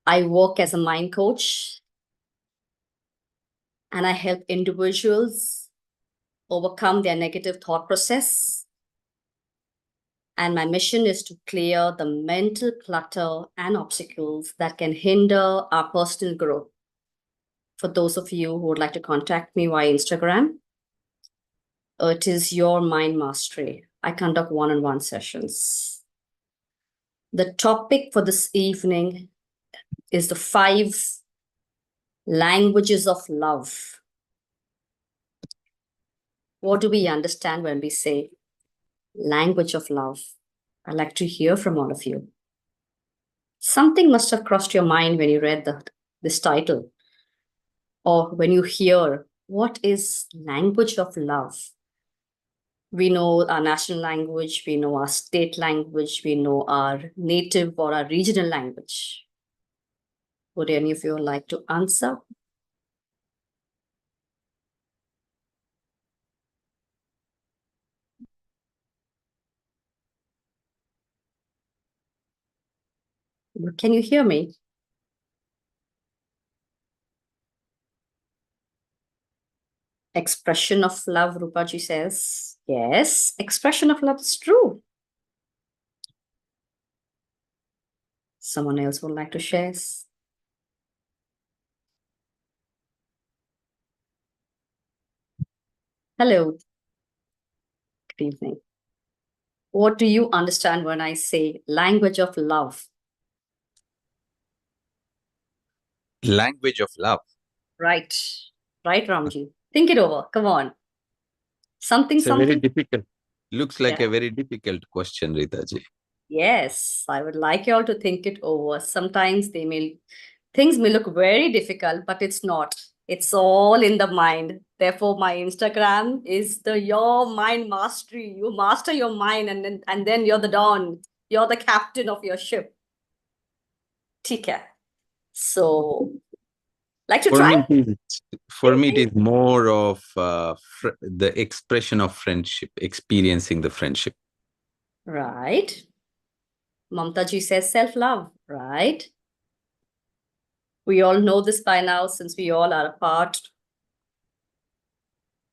I work as a mind coach and I help individuals overcome their negative thought process. And my mission is to clear the mental clutter and obstacles that can hinder our personal growth. For those of you who would like to contact me via Instagram, it is Your Mind Mastery. I conduct one-on-one sessions. The topic for this evening is the 5 languages of love. What do we understand when we say language of love? I'd like to hear from all of you. Something must have crossed your mind when you read this title, or when you hear, what is language of love? We know our national language, we know our state language, we know our native or our regional language. Would any of you like to answer? Can you hear me? Expression of love, Rupaji says. Yes, expression of love is true. Someone else would like to share? Hello. Good evening. What do you understand when I say language of love? Language of love. Right. Right, Ramji. Think it over. Come on. Something. Very difficult. Looks like Yeah. a very difficult question, Rita ji. Yes, I would like you all to think it over. Sometimes things may look very difficult, but it's not. It's all in the mind. Therefore, my Instagram is the Your Mind Mastery. You master your mind, and then you're the Don. You're the captain of your ship. Okay. So, like to For try? me, it is more of the expression of friendship, experiencing the friendship. Right. Mamta ji says self-love, right? We all know this by now, since we all are a part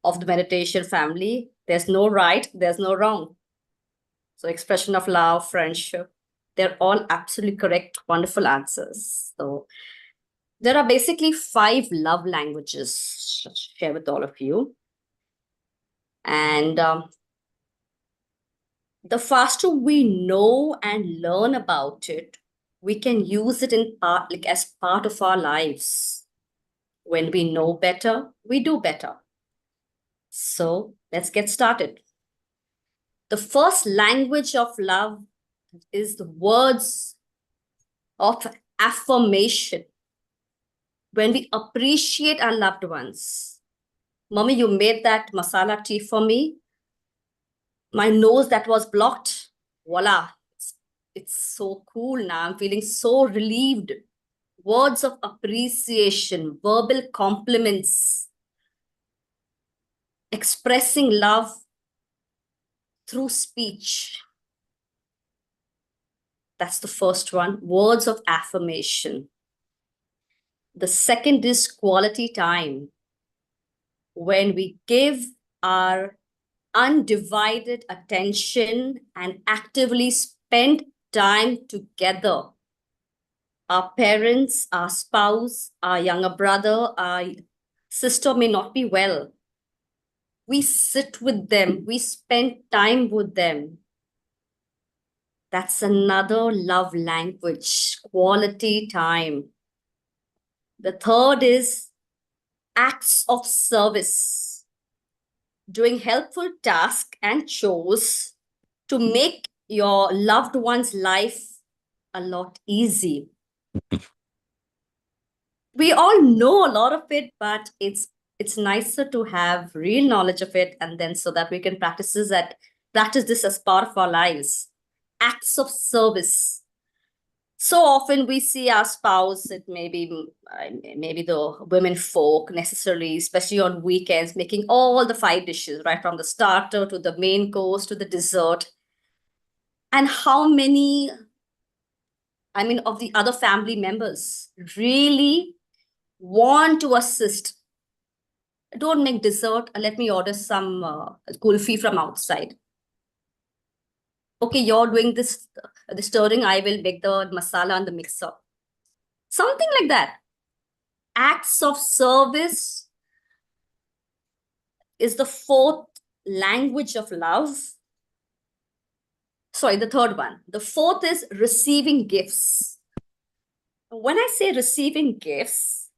of the meditation family. There's no right, there's no wrong. So expression of love, friendship, they're all absolutely correct, wonderful answers. So there are basically 5 love languages to share with all of you. And the faster we know and learn about it, we can use it in part, like as part of our lives. When we know better, we do better. So let's get started. The first language of love is the words of affirmation. When we appreciate our loved ones. Mommy, you made that masala tea for me. My nose that was blocked, voila. It's so cool now. I'm feeling so relieved. Words of appreciation, verbal compliments, expressing love through speech. That's the first one, words of affirmation. The second is quality time. When we give our undivided attention and actively spend time together. Our parents, our spouse, our younger brother, our sister may not be well. We sit with them, we spend time with them. That's another love language, quality time. The third is acts of service, doing helpful tasks and chores to make your loved one's life a lot easy. We all know a lot of it, but it's nicer to have real knowledge of it, and then so that we can practice this as part of our lives. Acts of service. So often we see our spouse, it may be maybe the women folk necessarily, especially on weekends, making all the 5 dishes, right from the starter to the main course to the dessert. And how many I mean, of the other family members, really want to assist. Don't make dessert. Let me order some kulfi from outside. Okay, you're doing this, the stirring. I will make the masala and the mixer. Something like that. Acts of service is the fourth language of love. Sorry, the third one. The fourth is receiving gifts. When I say receiving gifts,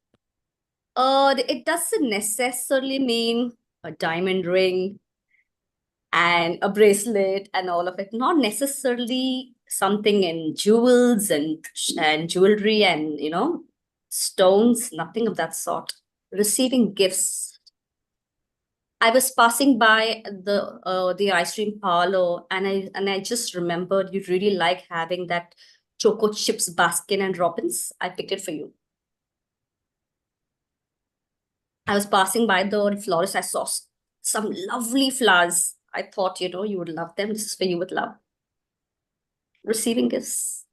it doesn't necessarily mean a diamond ring and a bracelet and all of it. Not necessarily something in jewels and jewelry and stones. Nothing of that sort. Receiving gifts. I was passing by the ice cream parlor, and I just remembered you really like having that choco chips Baskin and Robbins. I picked it for you. I was passing by the florist. I saw some lovely flowers. I thought, you would love them. This is for you with love. Receiving gifts.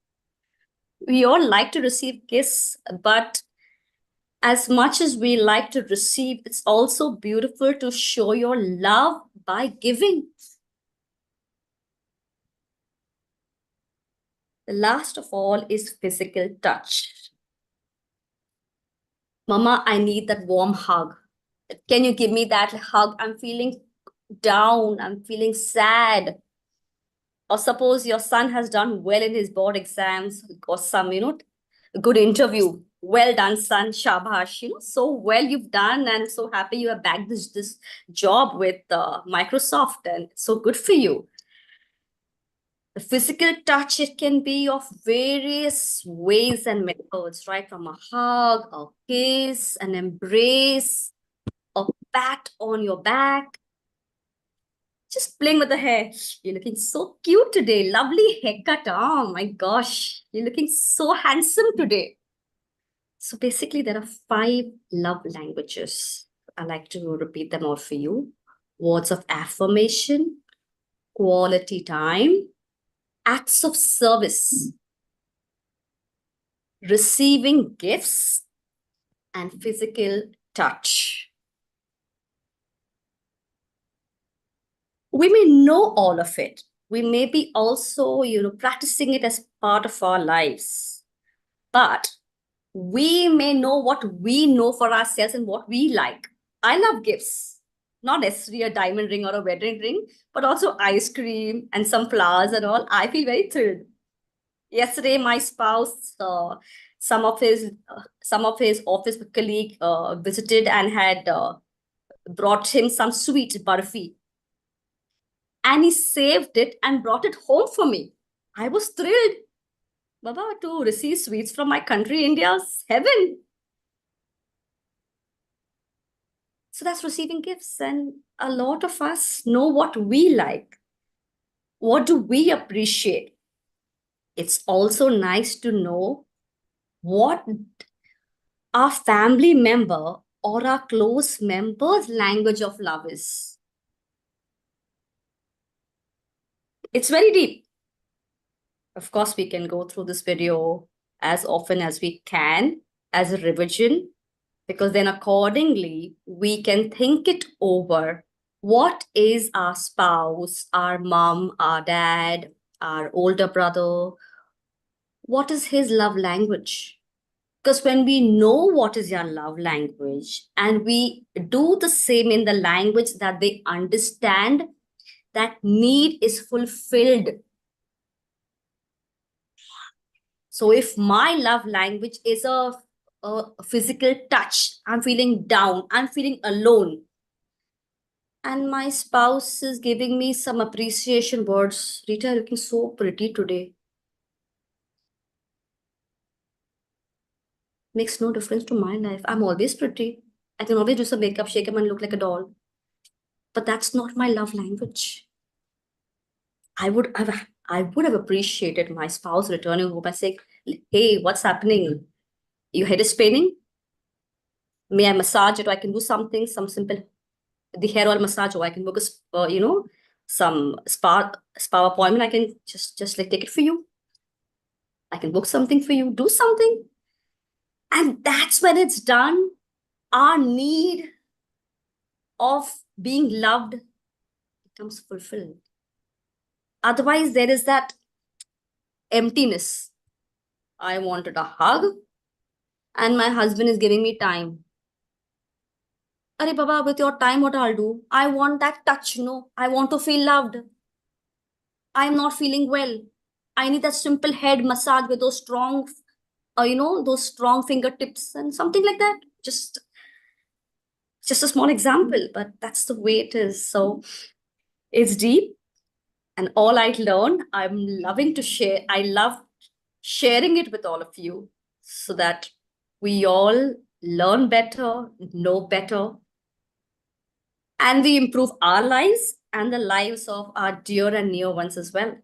We all like to receive gifts, but as much as we like to receive, it's also beautiful to show your love by giving. The last of all is physical touch. Mama, I need that warm hug. Can you give me that hug? I'm feeling down. I'm feeling sad. Or suppose your son has done well in his board exams or some, good interview. Well done, son. Shabash. So well you've done, and so happy you have bagged this job with Microsoft, and so good for you. The physical touch, it can be of various ways and methods, right? From a hug, a kiss, an embrace, a pat on your back, just playing with the hair. You're looking so cute today. Lovely haircut. Oh my gosh. You're looking so handsome today. So basically, there are 5 love languages. I like to repeat them all for you. Words of affirmation, quality time, acts of service, receiving gifts, and physical touch. We may know all of it. We may be also, practicing it as part of our lives. But we may know what we know for ourselves and what we like. I love gifts, not necessarily a diamond ring or a wedding ring, but also ice cream and some flowers and all. I feel very thrilled. Yesterday, my spouse, some of his office colleague visited and had brought him some sweet barfi, and he saved it and brought it home for me. I was thrilled. Baba, to receive sweets from my country, India's heaven. So that's receiving gifts. And a lot of us know what we like. What do we appreciate? It's also nice to know what our family member or our close member's language of love is. It's very deep. Of course, we can go through this video as often as we can as a revision, because then accordingly, we can think it over. What is our spouse, our mom, our dad, our older brother? What is his love language? Because when we know what is your love language and we do the same in the language that they understand, that need is fulfilled. So if my love language is a physical touch, I'm feeling down, I'm feeling alone, and my spouse is giving me some appreciation words. Rita, you're looking so pretty today. Makes no difference to my life. I'm always pretty. I can always do some makeup, shake him, and look like a doll. But that's not my love language. I would have appreciated my spouse returning home and saying, "Hey, what's happening? Your head is paining? May I massage it, or I can do something, some simple the hair oil massage, or I can book some spa appointment. I can just like take it for you." I can book something for you, do something. And that's when it's done. Our need of being loved becomes fulfilled. Otherwise, there is that emptiness. I wanted a hug, and my husband is giving me time. Arey Baba, with your time, what I'll do? I want that touch, no. I want to feel loved. I'm not feeling well. I need that simple head massage with those strong, those strong fingertips and something like that. Just a small example, but that's the way it is. So it's deep, and all I learned, I'm loving to share. I love sharing it with all of you so that we all learn better, know better, and we improve our lives and the lives of our dear and near ones as well.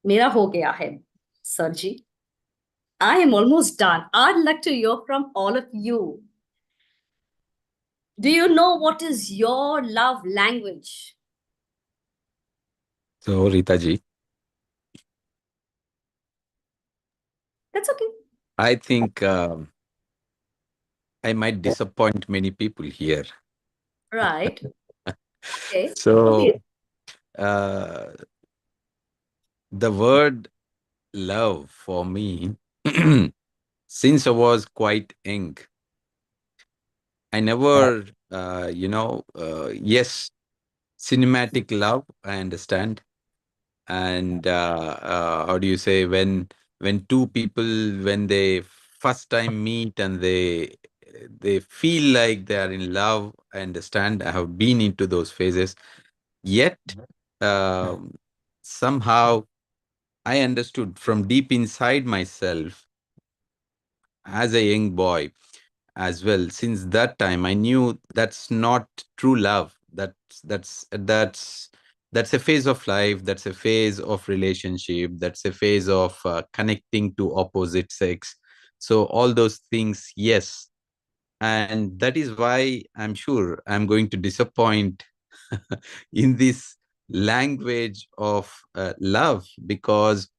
मेरा हो गया है, sir ji. I am almost done. I'd like to hear from all of you. Do you know what is your love language? So, Rita ji, That's okay. I think I might disappoint many people here. Right. Okay. So, Okay. uh, the word love for me, since I was quite young, I never, yes, cinematic love, I understand. And how do you say, when two people, when they first time meet and they feel like they are in love, I understand. I have been into those phases. Yet, um, somehow I understood from deep inside myself as a young boy as well. Since that time, I knew that's not true love. That's a phase of life. That's a phase of relationship. That's a phase of connecting to opposite sex. So all those things, yes, and that is why I'm sure I'm going to disappoint in this language of love, because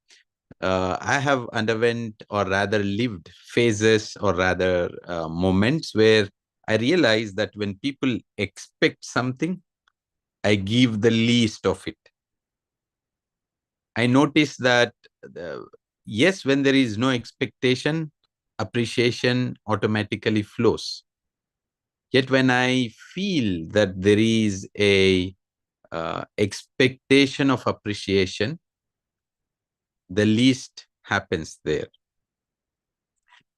I have underwent, or rather lived, phases, or rather moments where I realize that when people expect something, I give the least of it. I notice that, uh, yes, when there is no expectation, appreciation automatically flows. Yet when I feel that there is a expectation of appreciation, the least happens there.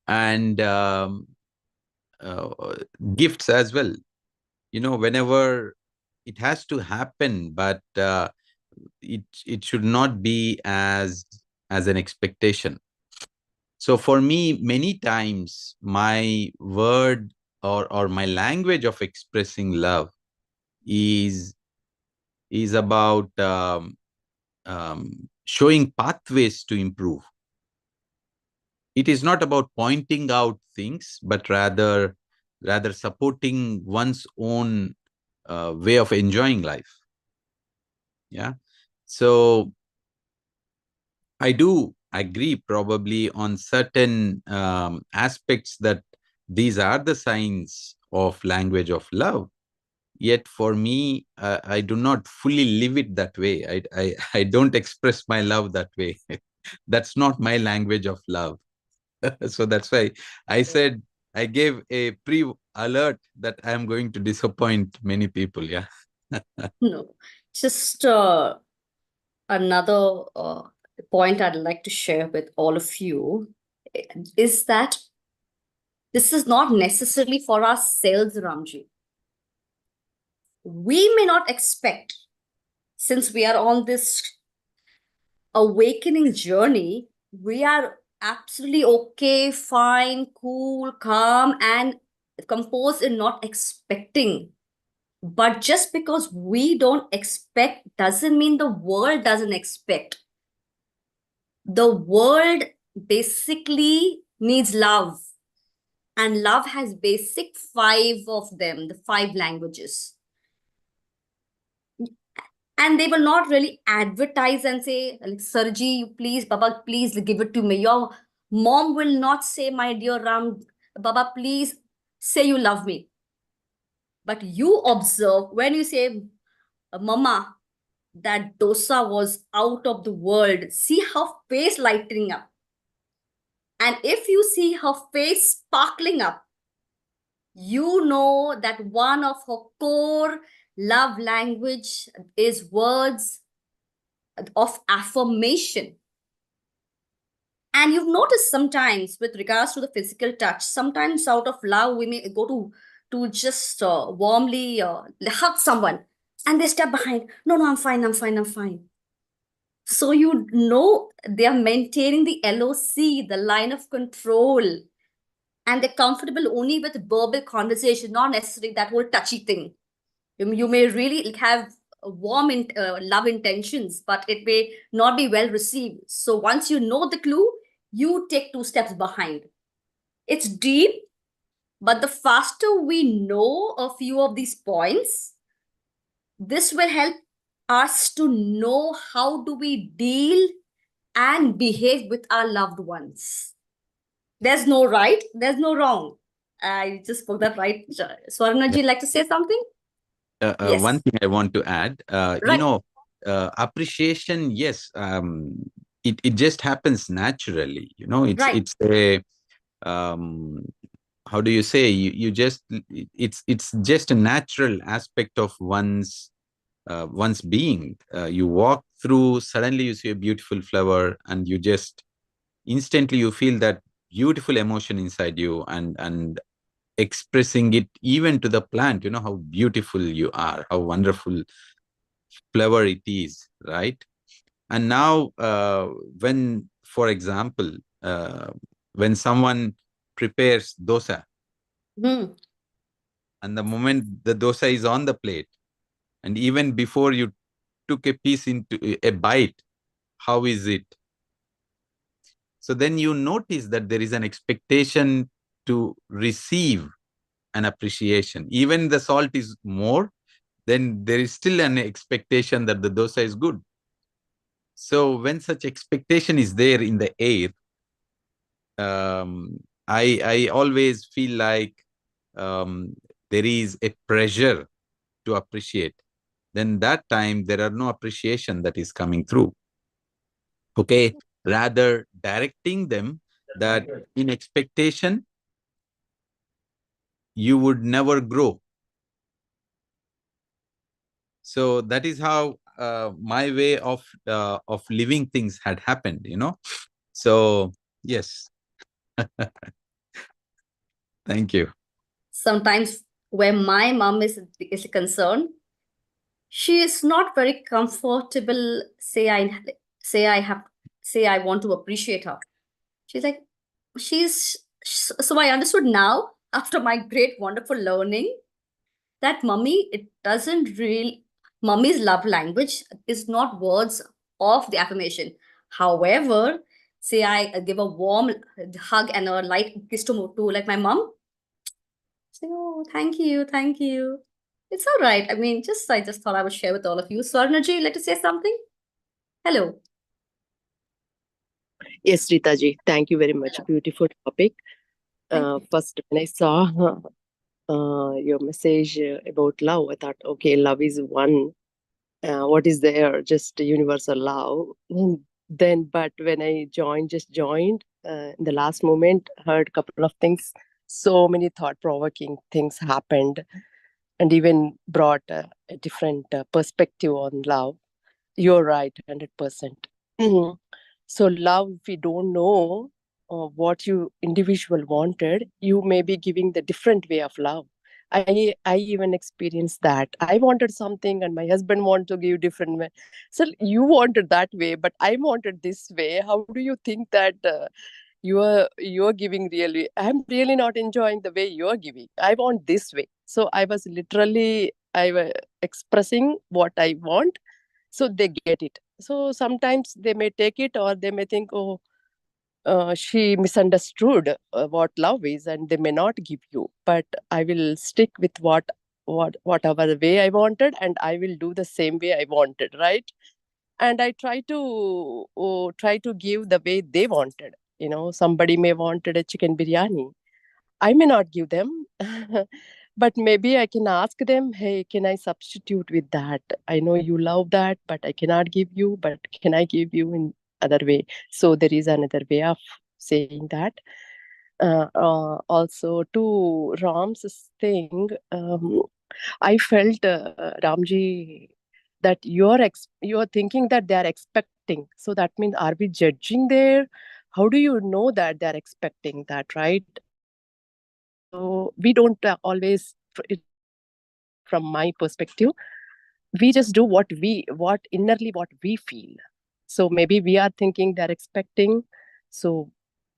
And uh, gifts as well, whenever it has to happen, but it should not be as an expectation. So for me, many times my word, or my language of expressing love is about showing pathways to improve. It is not about pointing out things, but rather supporting one's own way of enjoying life. Yeah. So I do agree probably on certain aspects that these are the signs of language of love. Yet for me, I do not fully live it that way. I don't express my love that way. That's not my language of love. So that's why I said, I gave a pre-alert that I am going to disappoint many people. Yeah. No, just another point I'd like to share with all of you is that this is not necessarily for ourselves, Ramji. We may not expect, since we are on this awakening journey, we are absolutely okay, fine, cool, calm, and composed in not expecting. But just because we don't expect doesn't mean the world doesn't expect. The world basically needs love, and love has basic five of them, the five languages. And they will not really advertise and say, like, Sarji, please, Baba, please give it to me. Your mom will not say, my dear Ram, Baba, please say you love me. But you observe when you say, Mama, that dosa was out of the world. See her face lighting up. And if you see her face sparkling up, you know that one of her core love language is words of affirmation. And you've noticed sometimes with regards to the physical touch, sometimes out of love, we may go to just warmly hug someone and they step behind. No, no, I'm fine, I'm fine, I'm fine. So you know they are maintaining the LOC, the line of control, and they're comfortable only with verbal conversation, not necessarily that whole touchy thing. You may really have warm love intentions, but it may not be well received. So once you know the clue, you take two steps behind. It's deep, but the faster we know a few of these points, this will help us to know how do we deal and behave with our loved ones. There's no right, there's no wrong. I just spoke that right. Yeah. Swarnaji, like to say something? One Yes. thing I want to add, Right. appreciation, yes, it just happens naturally. Right. It's a, um, how do you say, you just, it's just a natural aspect of one's being. You walk through, suddenly you see a beautiful flower, and you just instantly you feel that beautiful emotion inside you, and expressing it even to the plant, how beautiful you are, how wonderful flower it is, right? And now, when, for example, when someone prepares dosa, Hmm. and the moment the dosa is on the plate, and even before you took a piece into a bite, how is it? So then you notice that there is an expectation to receive an appreciation. Even the salt is more, then there is still an expectation that the dosa is good. So when such expectation is there in the air, I always feel like, there is a pressure to appreciate. Then that time there are no appreciation that is coming through. Okay, rather directing them that in expectation you would never grow. So that is how my way of living things had happened. So yes. Thank you. Sometimes where my mom is concerned, she is not very comfortable. Say I have say I want to appreciate her. She's like she's so I understood now after my great wonderful learning that mummy it doesn't really mummy's love language is not words of the affirmation. However, say I give a warm hug and a light kiss to like my mom. Say, oh, thank you, thank you. It's all right. I mean, just I just thought I would share with all of you. Swarnaji, like to say something? Hello. Yes, Rita ji, thank you very much. Beautiful topic. Thank you. First, when I saw your message about love, I thought, okay, love is one. What is there? Just universal love. Then, but when I just joined in the last moment, heard a couple of things. So many thought-provoking things happened, and even brought a different perspective on love. You're right, 100%. So love, if you don't know what you individual wanted, you may be giving the different way of love. I even experienced that. I wanted something and my husband wanted to give different way. So you wanted that way, but I wanted this way. How do you think that you're giving really? I'm really not enjoying the way you're giving. I want this way. So I was literally I was expressing what I want, so they get it. So sometimes they may take it or they may think, oh, she misunderstood what love is, and they may not give you. But I will stick with what whatever the way I wanted, and I will do the same way I wanted, right? And I try to give the way they wanted. Somebody may wanted a chicken biryani. I may not give them, but maybe I can ask them, hey, can I substitute with that? I know you love that, but I cannot give you, but can I give you in other way? So there is another way of saying that. Also, to Ram's thing, I felt, Ramji, that you're thinking that they are expecting. So that means, are we judging there? How do you know that they're expecting that, right? So we don't always. It's not from my perspective. We just do what innerly what we feel. So maybe we are thinking they're expecting. So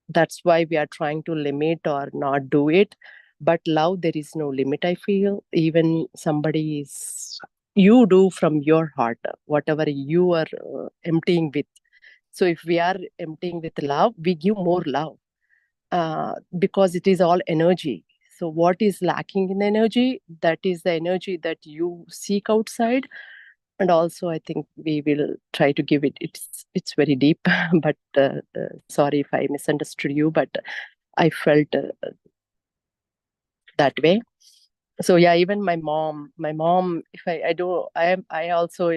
that's why we are trying to limit or not do it. But love, there is no limit, I feel. Even somebody is, you do from your heart whatever you are emptying with. So if we are emptying with love, we give more love, because it is all energy. So what is lacking in energy, that is the energy that you seek outside. And also I think we will try to give it, it's very deep. But sorry if I misunderstood you, but I felt that way. So yeah, even my mom, if I do, I also,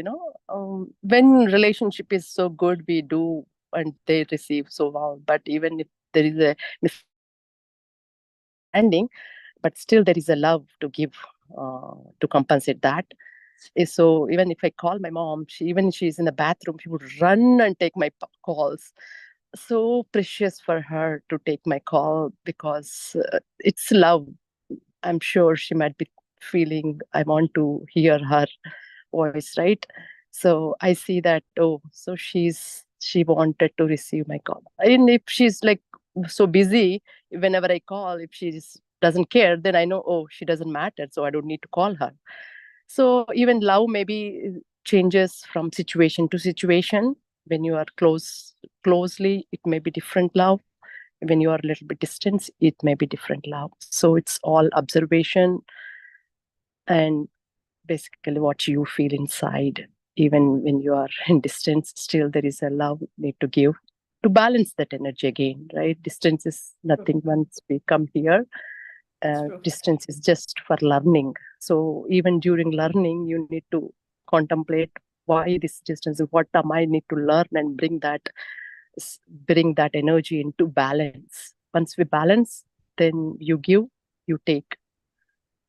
when relationship is so good, we do, and they receive so well. But even if there is a misunderstanding, but still there is a love to give, to compensate that. So even if I call my mom, even she's in the bathroom, she would run and take my calls. So precious for her to take my call, because it's love. I'm sure she might be feeling, I want to hear her voice, right? So I see that, oh, so she wanted to receive my call. And if she's like so busy, whenever I call, if she doesn't care, then I know, oh, she doesn't matter, so I don't need to call her. So even love maybe changes from situation to situation. When you are closely, it may be different love. When you are a little bit distant, it may be different love. So it's all observation, and basically what you feel inside. Even when you are in distance, still there is a love need to give to balance that energy again, right? Distance is nothing once we come here. Distance is just for learning. So even during learning, you need to contemplate why this distance, what am I need to learn, and bring that energy into balance. Once we balance, then you give, you take.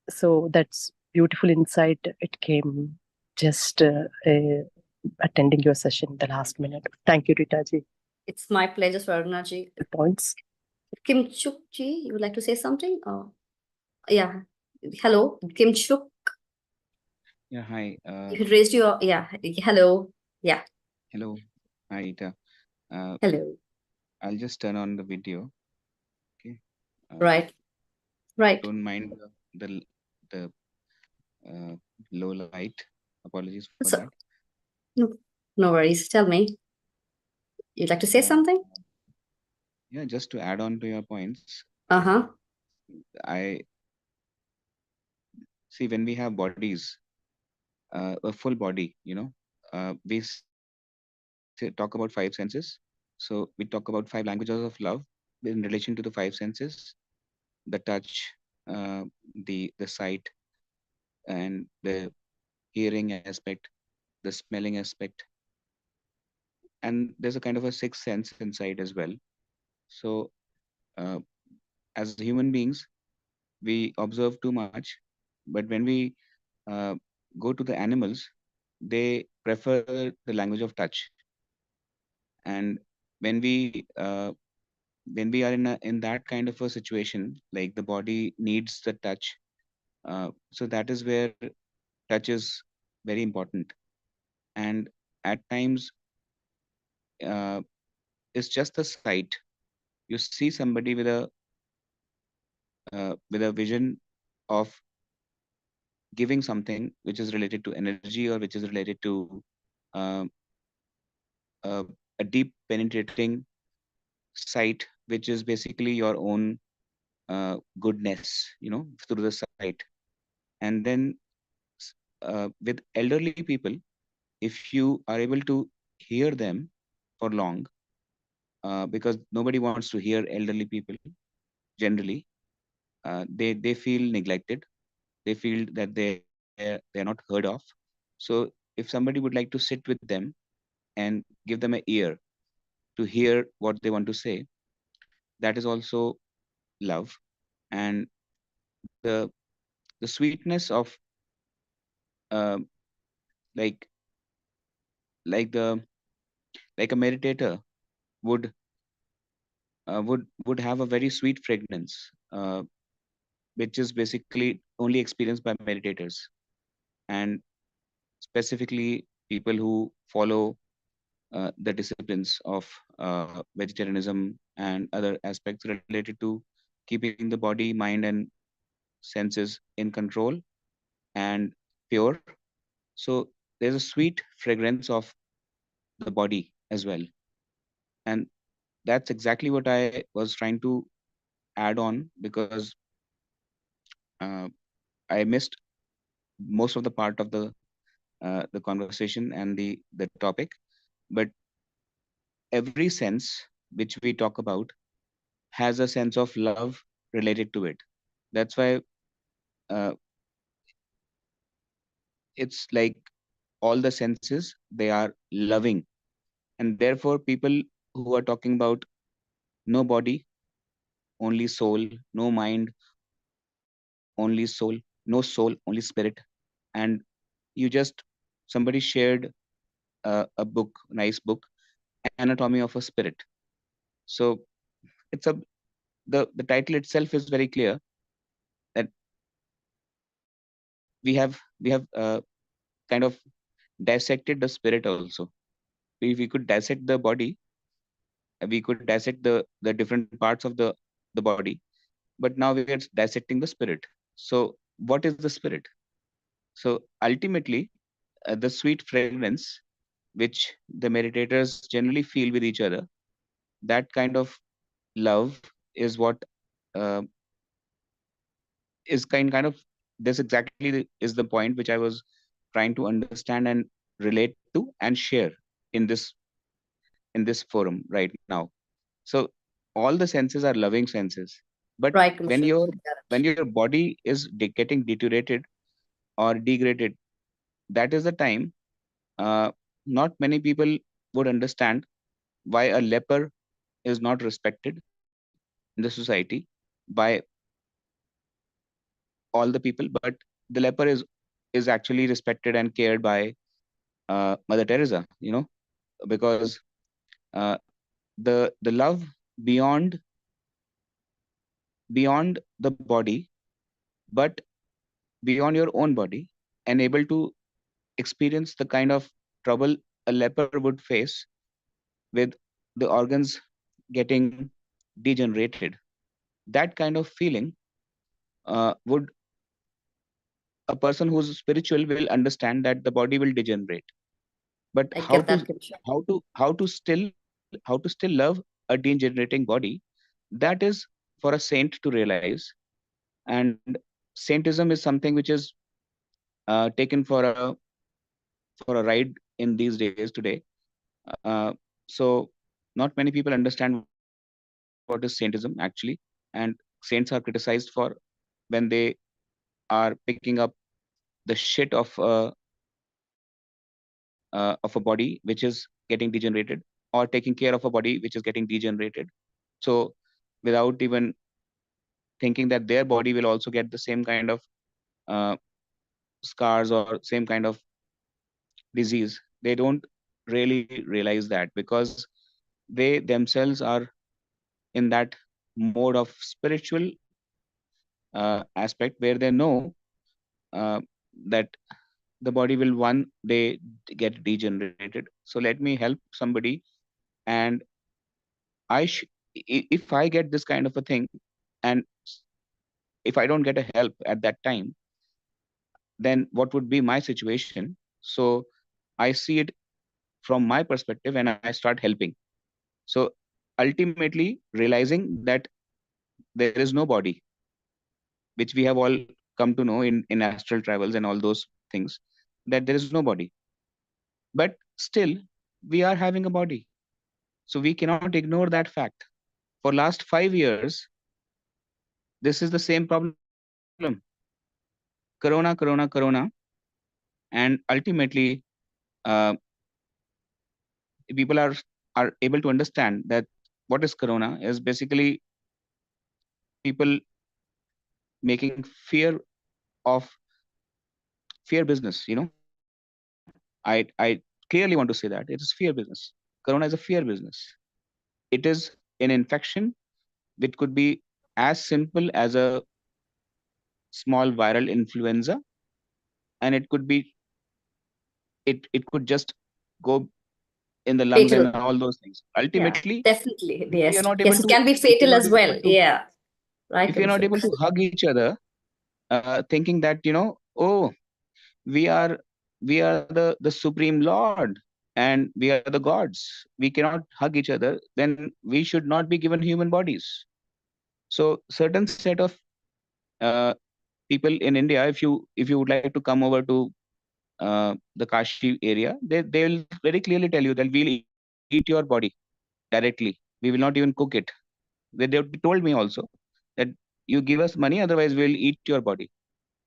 So that's beautiful insight. It came just attending your session the last minute. Thank you, Rita ji. It's my pleasure, Swarna ji. Points. Kim Chuk ji, you would like to say something? Yeah. Hello, Kim Chuk. Yeah, hi. You raised your, yeah. Hello. Yeah. Hello. Hi, Ita. Hello. I'll just turn on the video. Okay. Right. Right. Don't mind the low light. Apologies for So, that. no worries. Tell me. You'd like to say something? Yeah, just to add on to your points. Uh-huh. I see when we have bodies, a full body, we talk about five senses. So we talk about five languages of love in relation to the five senses: the touch, uh, the sight, and the hearing aspect, the smelling aspect, and there's a kind of a sixth sense inside as well. So uh, as human beings, we observe too much, but when we uh, go to the animals, they prefer the language of touch. And when we are in that kind of a situation, like the body needs the touch, so that is where touch is very important. And at times, uh, it's just the sight. You see somebody with a vision of giving something which is related to energy, or which is related to uh, a deep penetrating sight, which is basically your own goodness, through the sight. And then with elderly people, if you are able to hear them for long, because nobody wants to hear elderly people generally, they feel neglected. They feel that they're not heard of. So if somebody would like to sit with them and give them an ear to hear what they want to say, that is also love. And the the sweetness of uh, like like the like a meditator would would have a very sweet fragrance, which is basically only experienced by meditators, and specifically people who follow the disciplines of vegetarianism and other aspects related to keeping the body, mind, and senses in control and pure. So there's a sweet fragrance of the body as well. And that's exactly what I was trying to add on, because uh, I missed most of the part of the conversation and the topic. But every sense which we talk about has a sense of love related to it. That's why uh, it's like all the senses, they are loving, and therefore people who are talking about no body, only soul, no mind, only soul, no soul, only spirit, and you just somebody shared a book, nice book, Anatomy of a Spirit. So it's a the title itself is very clear that we have kind of dissected the spirit also. If we could dissect the body, we could dissect the different parts of the body, but now we are dissecting the spirit. So what is the spirit? So ultimately, the sweet fragrance which the meditators generally feel with each other, that kind of love is what uh, is kind of this exactly is the point which I was trying to understand and relate to and share in this forum right now. So all the senses are loving senses, but Right, when Commissioner. your Correct. when your body is getting deteriorated or degraded, that is the time uh, not many people would understand why a leper is not respected in the society by all the people, but the leper is actually respected and cared by Mother Teresa, because uh, the love beyond beyond the body, but beyond your own body, and able to experience the kind of trouble a leper would face with the organs getting degenerated. That kind of feeling would a person who's spiritual will understand that the body will degenerate, but I get that, Commissioner. how to still love a degenerating body, that is for a saint to realize. And saintism is something which is taken for a ride in these days today. uh, so not many people understand what is saintism actually, and saints are criticized for when they are picking up the shit of a body which is getting degenerated, or taking care of a body which is getting degenerated. So without even thinking that their body will also get the same kind of uh, scars or same kind of disease, they don't really realize that, because they themselves are in that mode of spiritual aspect where they know uh, that the body will one day get degenerated. So let me help somebody, and if I get this kind of a thing, and if I don't get a help at that time, then what would be my situation? So I see it from my perspective and I start helping. So ultimately realizing that there is no body, which we have all come to know in astral travels and all those things, that there is no body. But still, we are having a body. So we cannot ignore that fact. For last 5 years, this is the same problem. Corona, and ultimately, uh, people are able to understand that what is corona is basically people making of fear business. I clearly want to say that it is fear business. Corona is a fear business. It is an infection which could be as simple as a small viral influenza, and it could be it could just go in the lungs and Fatal. all those things. Yeah, Ultimately, definitely. if we are Yes. not able Yes, it to can be if we are fatal not as able well. to Yeah. Right, if we are not Abhishek. able to hug each other, thinking that, oh, we are the supreme lord, and we are the gods, we cannot hug each other, then we should not be given human bodies. So certain set of uh, people in India, if you would like to come over to the Kashi area, they will very clearly tell you that we'll eat your body directly. We will not even cook it. They told me also that you give us money, otherwise we'll eat your body.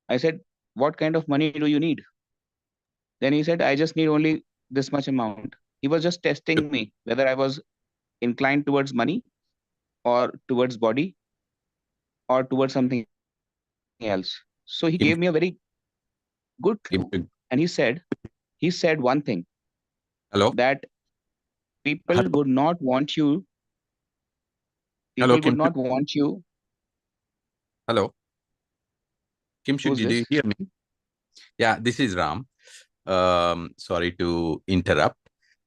I said, what kind of money do you need? Then he said, I just need only this much amount. He was just testing me whether I was inclined towards money, or towards body, or towards something else. So he gave me a very Kim, good clue, Kim, and he said one thing, hello, that people hello, would not want you hello, people would not want you. hello, Kimshu, Who's did you this? hear me? Yeah, this is Ram. Sorry to interrupt.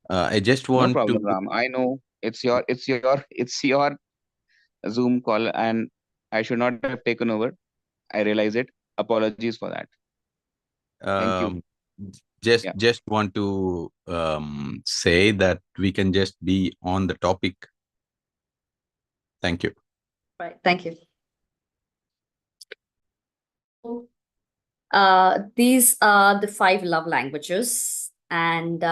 I just No want to problem, Ram. I know it's your Zoom call, and I should not have taken over. I realize it. Apologies for that. Thank you. um, just Yeah. just want to say that we can just be on the topic. Thank you. Right. Thank you. These are the 5 love languages. And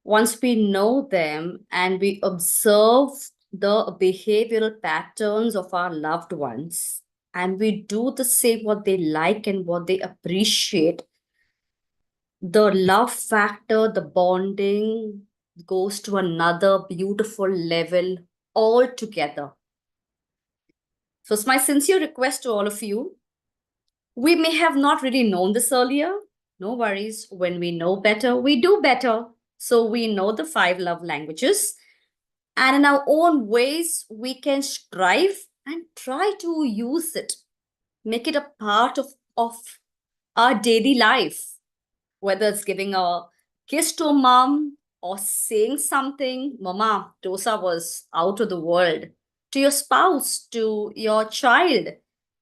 once we know them and we observe the behavioral patterns of our loved ones, and we do the same, what they like and what they appreciate, the love factor, the bonding goes to another beautiful level altogether. So it's my sincere request to all of you. We may have not really known this earlier. No worries. When we know better, we do better. So we know the 5 love languages. And in our own ways, we can strive and try to use it, make it a part of our daily life, whether it's giving a kiss to mom or saying something, Mama, dosa was out of the world, to your spouse, to your child.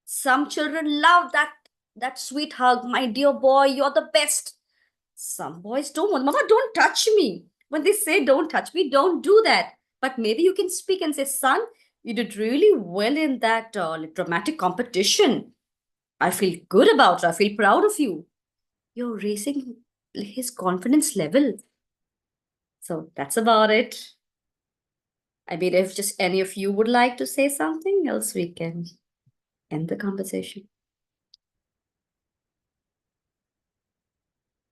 Some children love that sweet hug. My dear boy, you're the best. Some boys don't want, Mama, don't touch me. When they say don't touch me, don't do that. But maybe you can speak and say, son, you did really well in that dramatic competition. I feel good about it. I feel proud of you. You're raising his confidence level. So that's about it. I mean, if just any of you would like to say something else, we can end the conversation.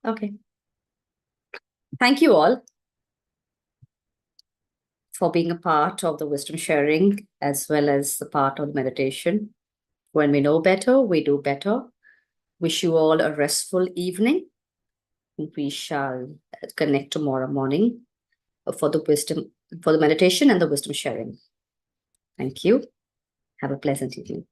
Okay. Thank you all for being a part of the wisdom sharing as well as the part of the meditation. When we know better, we do better. Wish you all a restful evening. We shall connect tomorrow morning for the meditation and the wisdom sharing. Thank you. Have a pleasant evening.